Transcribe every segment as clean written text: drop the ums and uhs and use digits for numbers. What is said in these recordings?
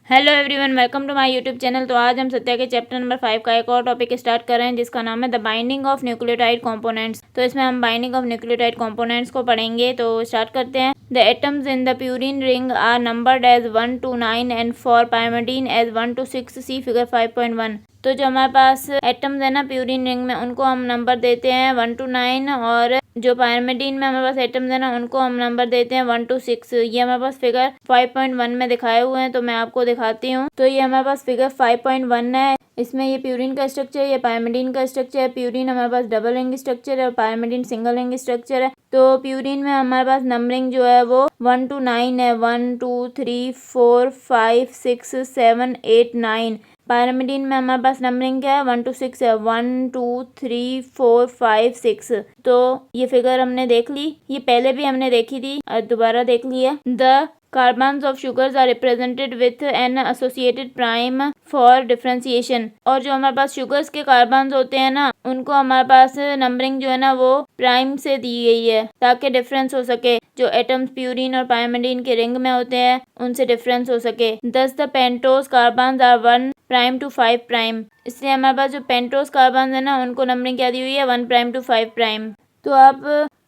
Hello everyone, welcome to my YouTube channel. तो आज हम सत्या के चैप्टर नंबर 5 का एक और टॉपिक स्टार्ट कर रहे हैं जिसका नाम है the binding of nucleotide components. तो इसमें हम बाइंडिंग ऑफ न्यूक्लियोटाइड कंपोनेंट्स को पढ़ेंगे। तो स्टार्ट करते हैं। The atoms in the purine ring are numbered as 1 to 9 and for pyrimidine as 1 to 6। See figure 5.1। तो जो हमारे पास एटम्स है ना प्यूरिन रिंग में, उनको हम नंबर देते हैं 1 to 9 और जो पायरिमिडीन में हमारे पास एटम्स है ना उनको हम नंबर देते हैं 1 to 6। ये हमारे पास फिगर 5.1 में दिखाए हुए हैं, तो मैं आपको दिखाती हूँ। तो ये हमारे पास फिगर 5.1 है। इसमें ये प्यूरिन का स्ट्रक्चर है, ये पायरिमिडीन का स्ट्रक्चर है। प्यूरिन हमारे पास डबल रिंग स्ट्रक्चर है और पायरिमिडीन सिंगल रिंग स्ट्रक्चर है। तो प्यूरिन में हमारे पास नंबरिंग जो है वो 1 to 9 है। 1 2 3 4 5 6 7 8 9। पायरिमिडीन में हमारे पास नंबरिंग क्या है, 1 to 6 है। 1 2 3 4 5 6। तो ये फिगर हमने देख ली, ये पहले भी हमने देखी थी, दोबारा देख लिया। The carbons of sugars are represented with an associated prime for differentiation. और जो हमारे पास शुगर्स के कार्बन्स होते हैं ना, उनको हमारे पास नंबरिंग जो है ना वो प्राइम से दी गई है ताकि डिफरेंस हो सके। जो एटम्स प्यूरिन और पायरिमिडीन के रिंग में होते हैं उनसे डिफरेंस हो सके। Thus the pentose carbons are 1 prime to 5 prime. इसलिए हमारे पास जो पेंटोज कार्बन है ना उनको नंबरिंग क्या दी हुई है, 1 प्राइम to 5 प्राइम। तो आप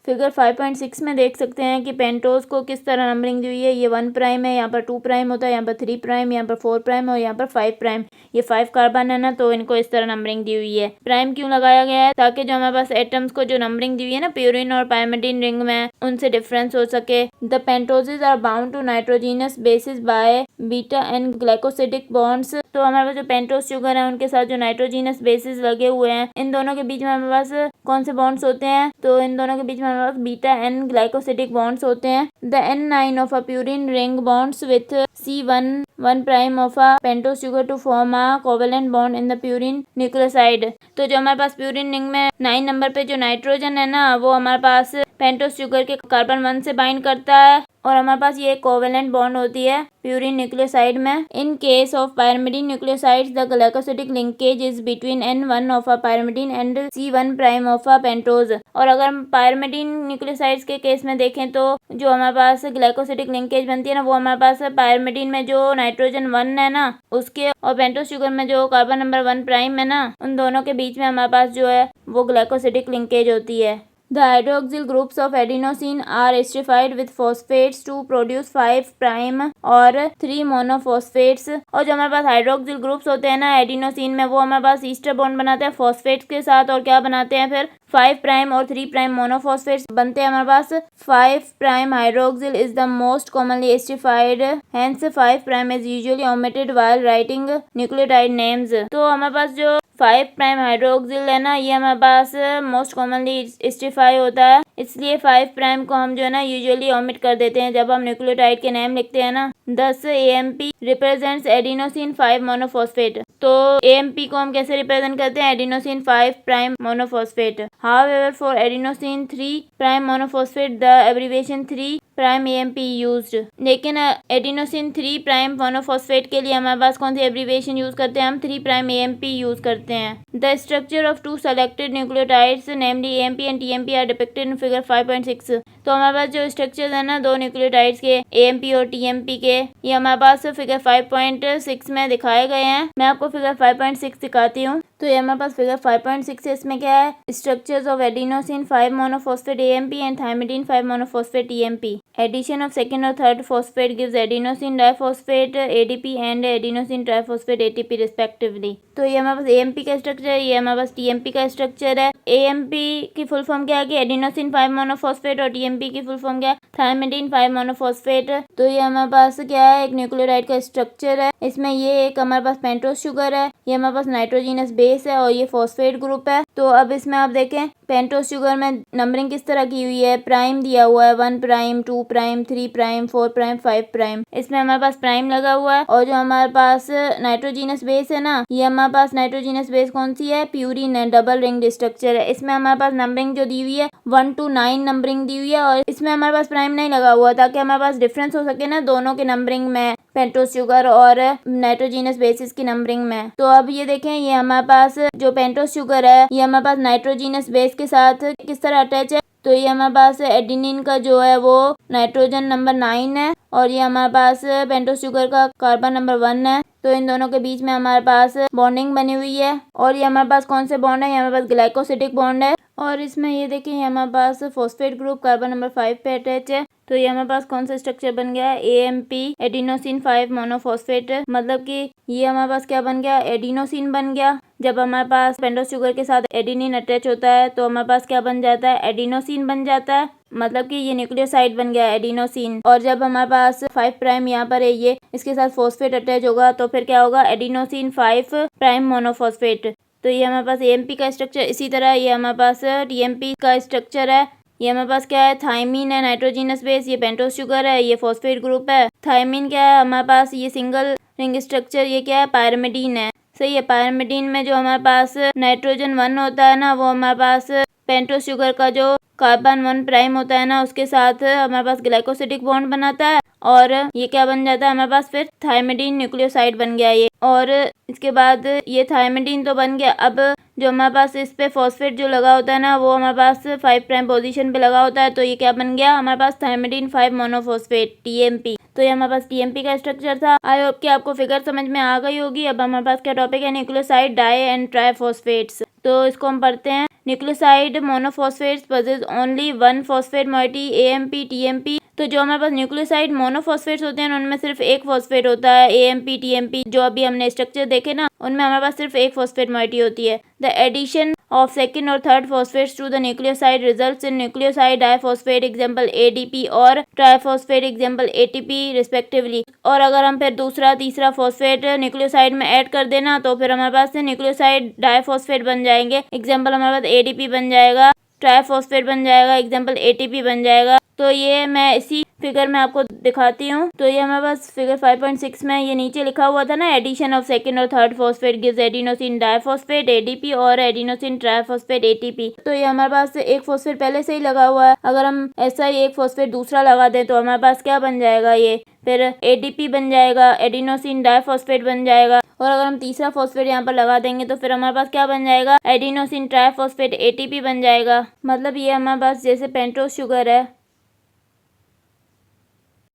फिगर 5.6 में देख सकते हैं कि पेंटोज को किस तरह नंबरिंग दी हुई है। ये 1 प्राइम है, यहाँ पर 2 प्राइम होता है, यहाँ पर 3 प्राइम, यहाँ पर 4 प्राइम और यहाँ पर 5 प्राइम। ये 5 कार्बन है ना, तो इनको इस तरह नंबरिंग दी हुई है। प्राइम क्यों लगाया गया है, ताकि जो हमारे पास एटम्स को जो नंबरिंग दी हुई है ना प्यूरिन और पायरिमिडीन रिंग में, उनसे डिफरेंस हो सके। The pentoses are bound to nitrogenous bases by beta and glycosidic bonds. तो हमारे पास जो पेंटोज शुगर है उनके साथ जो नाइट्रोजीनस बेसिस लगे हुए हैं, इन दोनों के बीच में हमारे पास कौन से बॉन्ड्स होते हैं, तो इन दोनों के बीच में हमारे पास बीटा एंड ग्लाइकोसिडिक बॉन्ड्स होते हैं। The N9 of a purine ring bonds with C1 1 prime of a pentose sugar to form a covalent bond in the purine nucleoside। तो जो हमारे पास प्यूरिन रिंग में 9 नंबर पे जो नाइट्रोजन है ना, वो हमारे पास पेंटोस शुगर के कार्बन 1 से बाइंड करता है और हमारे पास ये कोवेलेंट बॉन्ड होती है प्यूरिन न्यूक्लियोसाइड में। In case of pyrimidine nucleosides the glycosidic linkage is between N1 of a pyrimidine and C1 prime of a pentose. और अगर हम पायरिमिडीन न्यूक्लियोसाइड्स के केस में देखें तो जो हमारे पास ग्लाइकोसिडिक लिंकेज बनती है ना, वो हमारे पास पायरिमिडीन में जो नाइट्रोजन 1 है ना उसके और पेंटोस शुगर में जो कार्बन नंबर 1 प्राइम है ना, उन दोनों के बीच में हमारे पास जो है वो ग्लाइकोसिडिक लिंकेज होती है। The hydroxyl groups of adenosine are esterified with phosphates to produce 5 prime और 3 monophosphates। और जो हमारे पास हाइड्रोक्सिल ग्रुप्स होते हैं ना एडिनोसिन में, वो हमारे पास ईस्टर बॉन्ड बनाते हैं फॉस्फेट्स के साथ और क्या बनाते हैं फिर 5 प्राइम और 3 प्राइम मोनोफॉस्फेट्स बनते हैं हमारे पास। 5 prime hydroxyl is the most commonly esterified, hence 5 prime is usually omitted while writing nucleotide names. तो हमारे पास जो 5 प्राइम हाइड्रोक्सिल है ना, ये हमारे पास मोस्ट कॉमनली एस्टिफाई होता है, इसलिए 5 प्राइम को हम जो है ना यूजुअली ओमिट कर देते हैं जब हम न्यूक्लियोटाइड के नेम लिखते हैं ना। 10 AMP रिप्रेजेंट्स एडिनोसिन 5 मोनोफॉस्फेट। तो AMP को हम कैसे रिप्रेजेंट करते हैं, adenosine 5 prime monophosphate. However for adenosine 3 prime monophosphate the abbreviation 3 prime AMP used. लेकिन एडिनोसिन 3 प्राइम मोनोफॉस्फेट के लिए हमारे पास कौन सी एब्रिविएशन यूज करते हैं, हम 3 प्राइम AMP यूज करते हैं। The structure of 2 selected nucleotides namely AMP and TMP are depicted in figure 5.6। तो हमारे पास जो स्ट्रक्चर है ना दो न्यूक्लियोटाइड्स के AMP और TMP के, ये हमारे पास फिगर 5.6 में दिखाए गए हैं। मैं आपको फिगर 5.6 दिखाती हूँ। तो ये हमारे पास फिगर 5.6 है, इसमें क्या है, structures of adenosine 5 monophosphate AMP and thymidine 5 monophosphate TMP। Addition of second और third phosphate gives adenosine diphosphate ADP and adenosine triphosphate ATP respectively. तो ये हमारे पास AMP का स्ट्रक्चर है, ये हमारे पास TMP का स्ट्रक्चर है। AMP की फुल फॉर्म क्या है कि एडिनोसिन 5 मोनोफॉस्फेट और TMP की फुल फॉर्म क्या है, थायमिडीन 5 मोनोफॉस्फेट। तो ये हमारे पास क्या है, एक न्यूक्लियोटाइड का स्ट्रक्चर है। इसमें ये एक हमारे पास पेंटोज शुगर है, ये हमारे पास नाइट्रोजीनस बेस है और ये फॉस्फेट ग्रुप है। तो अब इसमें आप देखें पेंटोज शुगर में नंबरिंग किस तरह की हुई है, प्राइम दिया हुआ है 1 prime 2 prime 3 prime 4 prime 5 prime, इसमें हमारे पास प्राइम लगा हुआ है। और जो हमारे पास नाइट्रोजीनस बेस है ना, ये हमारे पास नाइट्रोजीनस बेस कौन सी है, प्यूरिन है, डबल रिंग स्ट्रक्चर है। इसमें हमारे पास नंबरिंग जो दी हुई है 1 to 9 नंबरिंग दी हुई है और इसमें हमारे पास प्राइम नहीं लगा हुआ ताकि हमारे पास डिफरेंस हो सके ना दोनों के नंबरिंग में, पेंटोज शुगर और नाइट्रोजीनस बेसिस की नंबरिंग में। तो अब ये देखें, ये हमारे पास जो पेंटोज शुगर है ये हमारे पास नाइट्रोजीनस बेस के साथ किस तरह अटैच है, तो ये हमारे पास एडिनिन का जो है वो नाइट्रोजन नंबर 9 है और ये हमारे पास पेंटोस शुगर का कार्बन नंबर 1 है। तो इन दोनों के बीच में हमारे पास बॉन्डिंग बनी हुई है और ये हमारे पास कौन से बॉन्ड है, ये हमारे पास ग्लाइकोसिडिक बॉन्ड है और इसमें ये देखिए ये हमारे पास फॉस्फेट ग्रुप कार्बन नंबर 5 पे अटैच है। तो ये हमारे पास कौन सा स्ट्रक्चर बन गया है, AMP एडिनोसिन 5 मोनोफॉस्फेट, मतलब कि ये हमारे पास क्या बन गया, एडिनोसिन बन गया। जब हमारे पास पेंटोस शुगर के साथ एडिनिन अटैच होता है तो हमारे पास क्या बन जाता है, एडिनोसिन बन जाता है, मतलब कि ये न्यूक्लियोसाइड बन गया एडिनोसिन। और जब हमारे पास 5 प्राइम यहाँ पर है, ये इसके साथ फॉस्फेट अटैच होगा तो फिर क्या होगा, एडिनोसिन 5 प्राइम मोनोफॉस्फेट। तो ये हमारे पास AMP का स्ट्रक्चर। इसी तरह ये हमारे पास TMP का स्ट्रक्चर है। ये हमारे पास क्या है, थायमीन है नाइट्रोजीनस बेस, ये पेंटोस शुगर है, ये फॉस्फेट ग्रुप है। थायमीन क्या है हमारे पास, ये सिंगल रिंग स्ट्रक्चर, ये क्या है, पायरिमिडीन है। सही है, पायरिमिडीन में जो हमारे पास नाइट्रोजन 1 होता है ना, वो हमारे पास पेंटोस शुगर का जो कार्बन 1 प्राइम होता है ना, उसके साथ हमारे पास ग्लाइकोसिडिक बॉन्ड बनाता है और ये क्या बन जाता है हमारे पास, फिर थायमिडीन न्यूक्लियोसाइड बन गया ये। और इसके बाद ये थायमिडीन तो बन गया, अब जो हमारे पास इस पे फॉस्फेट जो लगा होता है ना, वो हमारे पास 5 प्राइम पोजीशन पे लगा होता है, तो ये क्या बन गया हमारे पास, थायमिडीन 5 मोनोफॉस्फेट TMP। तो ये हमारे पास TMP का स्ट्रक्चर था। आई होप कि आपको फिगर समझ में आ गई होगी। अब हमारे पास क्या टॉपिक है, न्यूक्लियोसाइड डाई एंड ट्राइफॉस्फेट्स। तो इसको हम पढ़ते हैं। Nucleoside monophosphates possess only 1 phosphate moiety AMP TMP। तो जो हमारे पास न्यूक्लियोसाइड मोनोफॉस्फेट्स होते हैं उनमें सिर्फ एक फॉस्फेट होता है, AMP TMP, जो अभी हमने स्ट्रक्चर देखे ना, उनमें हमारे पास सिर्फ एक फॉस्फेट मोइटी होती है। द एडिशन ऑफ सेकंड और third phosphates to the nucleoside results in nucleoside diphosphate example ADP और ट्राइफॉस्फेट एग्जांपल ATP रिस्पेक्टिवली। और अगर हम फिर दूसरा तीसरा फॉस्फेट न्यूक्लियोसाइड में ऐड कर देना तो फिर हमारे पास न्यूक्लियोसाइड डाइफॉस्फेट बन जाएंगे, एग्जाम्पल हमारे पास ADP बन जाएगा, ट्राइफॉस्फेट बन जाएगा, एग्जाम्पल ATP बन जाएगा। तो ये मैं इसी फिगर में आपको दिखाती हूँ। तो ये हमारे पास फिगर 5.6 में ये नीचे लिखा हुआ था ना, एडिशन ऑफ सेकंड और third phosphate gives adenosine diphosphate ADP और एडिनोसिन ट्राइफॉस्फेट ATP। तो ये हमारे पास एक फॉस्फेट पहले से ही लगा हुआ है, अगर हम ऐसा ही एक फॉस्फेट दूसरा लगा दें तो हमारे पास क्या बन जाएगा, ये फिर ADP बन जाएगा, एडिनोसिन डाइफॉस्फेट बन जाएगा। और अगर हम तीसरा फॉस्फेट यहाँ पर लगा देंगे तो फिर हमारे पास क्या बन जाएगा, एडिनोसिन ट्राइफॉस्फेट ATP बन जाएगा। मतलब ये हमारे पास जैसे पेंटोस शुगर है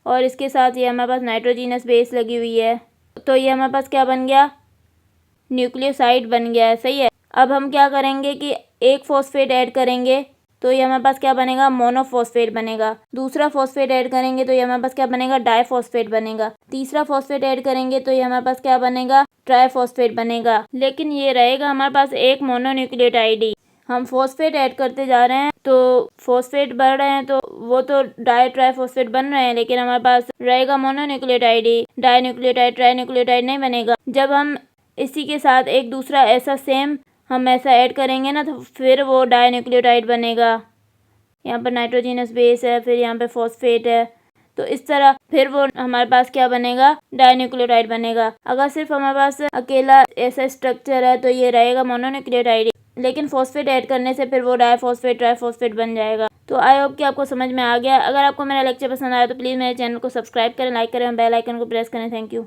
और इसके साथ ये हमारे पास नाइट्रोजीनस बेस लगी हुई है, तो ये हमारे पास क्या बन गया, न्यूक्लियोसाइड बन गया है। सही है। अब हम क्या करेंगे कि एक फॉस्फेट ऐड करेंगे तो ये हमारे पास क्या बनेगा, मोनोफॉस्फेट बनेगा। दूसरा फॉस्फेट ऐड करेंगे तो ये हमारे पास क्या बनेगा, डाइफॉस्फेट बनेगा। तीसरा फॉस्फेट ऐड करेंगे तो ये हमारे पास क्या बनेगा, ट्राइफॉस्फेट बनेगा। लेकिन ये रहेगा हमारे पास एक मोनोन्यूक्लियोटाइड ही। हम फॉस्फेट ऐड करते जा रहे हैं तो फॉस्फेट बढ़ रहे हैं तो वो तो डाई ट्राइफॉस्फेट बन रहे हैं, लेकिन हमारे पास रहेगा मोनोन्यूक्लियोटाइड ही, डाई न्यूक्लियोटाइड ट्राई न्यूक्लियोटाइड नहीं बनेगा। जब हम इसी के साथ एक दूसरा ऐसा सेम हम ऐसा ऐड करेंगे ना तो फिर वो डाई न्यूक्लियोटाइड बनेगा। यहाँ पर नाइट्रोजीनस बेस है, फिर यहाँ पे फॉस्फेट है, तो इस तरह फिर वो हमारे पास क्या बनेगा, डाई न्यूक्लियोटाइड बनेगा। अगर सिर्फ हमारे पास अकेला ऐसा स्ट्रक्चर है तो ये रहेगा मोनोन्यूक्लियोटाइड, लेकिन फॉस्फेट ऐड करने से फिर वो डाइफॉस्फेट ट्राइफॉस्फेट बन जाएगा। तो आई होप कि आपको समझ में आ गया। अगर आपको मेरा लेक्चर पसंद आया तो प्लीज़ मेरे चैनल को सब्सक्राइब करें, लाइक करें, बेल आइकन को प्रेस करें। Thank you.